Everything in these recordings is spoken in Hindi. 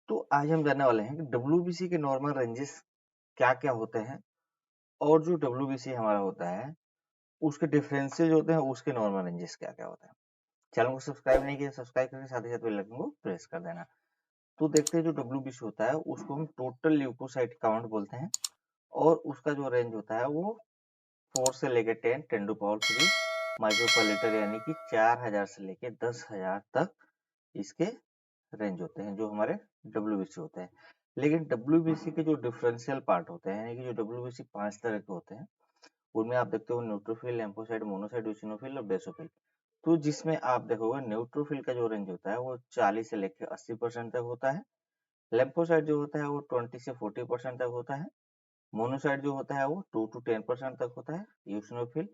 तो आज हम जानने वाले हैं कि डब्ल्यूबीसी के नॉर्मल रेंजेस क्या-क्या होते हैं और जो डब्ल्यूबीसी हमारा होता है, उसके डिफरेंसेस होते हैं, उसके नॉर्मल रेंजेस क्या-क्या होते हैं। चैनल को सब्सक्राइब नहीं किया, सब्सक्राइब करके साथ ही साथ बेल आइकन को प्रेस कर देना। तो देखते हैं जो डब्ल्यूबीसी होता है, उसको हम टोटल ल्यूकोसाइट काउंट बोलते हैं और उसका जो रेंज होता है वो 4 से लेके 10, 10 टू पावर 3 माइक्रो पर लीटर यानी कि 4000 से लेके 10,000 तक इसके रेंज होते हैं जो हमारे डब्ल्यूबीसी होते हैं। लेकिन डब्ल्यूबीसी के जो डिफरेंशियल पार्ट होते हैं यानी कि जो डब्ल्यूबीसी 5 तरह के होते हैं, उनमें आप देखते हो न्यूट्रोफिल, लिम्फोसाइट, मोनोसाइट, इओसिनोफिल और बेसोफिल। तो जिसमें आप देखोगे न्यूट्रोफिल का जो रेंज होता है वो 40 से लेकर 80% तक होता है। लिम्फोसाइट जो होता है वो 20 से 40% तक होता है। मोनोसाइट जो होता है वो 2 टू 10% तक होता है। इओसिनोफिल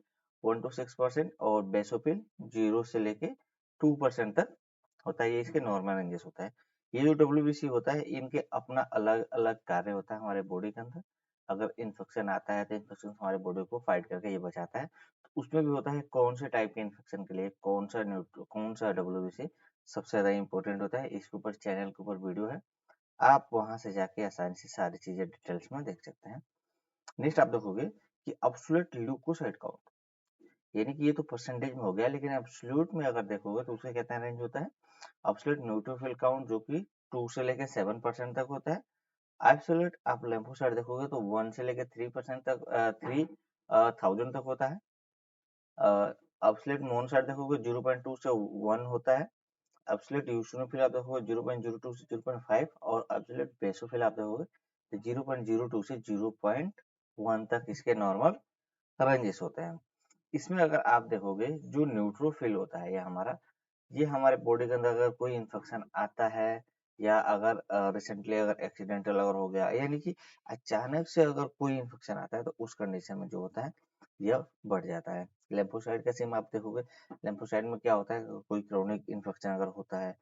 1 टू 6% और बेसोफिल 0 से लेके 2% तक होता है। ये इसके नॉर्मल रेंजेस होता है। ये जो डब्ल्यूबीसी होता है इनके अपना अलग अलग कार्य होता है हमारे बॉडी के अंदर। अगर इन्फेक्शन आता है तो इन्फेक्शन हमारे बॉडी को फाइट करके ये बचाता है। तो उसमें भी होता है कौन से टाइप के इन्फेक्शन के लिए कौन सा डब्ल्यूबीसी सबसे ज्यादा इंपॉर्टेंट होता है। इसके ऊपर चैनल के ऊपर वीडियो है, आप वहां से जाके आसानी से सारी चीजें डिटेल्स में देख सकते हैं। नेक्स्ट आप देखोगे कि एब्सोल्यूट ल्यूकोसाइट काउंट यानी कि ये तो परसेंटेज में हो गया, लेकिन एब्सोल्यूट में अगर देखोगे तो उसका कितना रेंज होता है। एब्सोल्यूट न्यूट्रोफिल काउंट जो कि 2 से लेके 7% तक होता है। एब्सोल्यूट आप लिम्फोसाइट देखोगे तो 1 से लेके 3% तक 3000 तक होता है। एब्सोल्यूट मोनोसाइट देखोगे 0.2 से 1 होता है। एब्सोल्यूट इओसिनोफिल आप देखोगे 0.02 से 0.5 और एब्सोल्यूट बेसोफिल आप देखोगे तो 0.02 से 0.1 तक इसके नॉर्मल रेंजेस होते हैं। इसमें अगर आप देखोगे जो न्यूट्रोफिल होता है ये हमारे बॉडी के अंदर अगर कोई इन्फेक्शन आता है या अगर रिसेंटली अगर एक्सीडेंटल अगर हो गया यानी कि अचानक से अगर कोई इन्फेक्शन आता है तो उस कंडीशन में जो होता है यह बढ़ जाता है। लिम्फोसाइट का सेम आप देखोगे, लिम्फोसाइट में क्या होता है कोई क्रोनिक इन्फेक्शन अगर होता है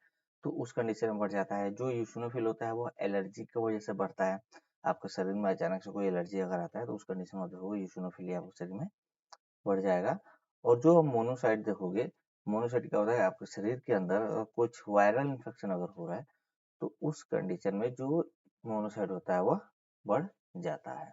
तो उस कंडीशन में बढ़ जाता है। जो यूसिनोफिल होता है वो एलर्जी की वजह से बढ़ता है। आपके शरीर में अचानक से कोई एलर्जी अगर आता है तो उस कंडीशन में देखोगे यूसिनोफिल आपके शरीर में बढ़ जाएगा। और जो हम मोनोसाइट देखोगे, मोनोसाइट क्या होता है आपके शरीर के अंदर कुछ वायरल इन्फेक्शन अगर हो रहा है तो उस कंडीशन में जो मोनोसाइट होता है वह बढ़ जाता है।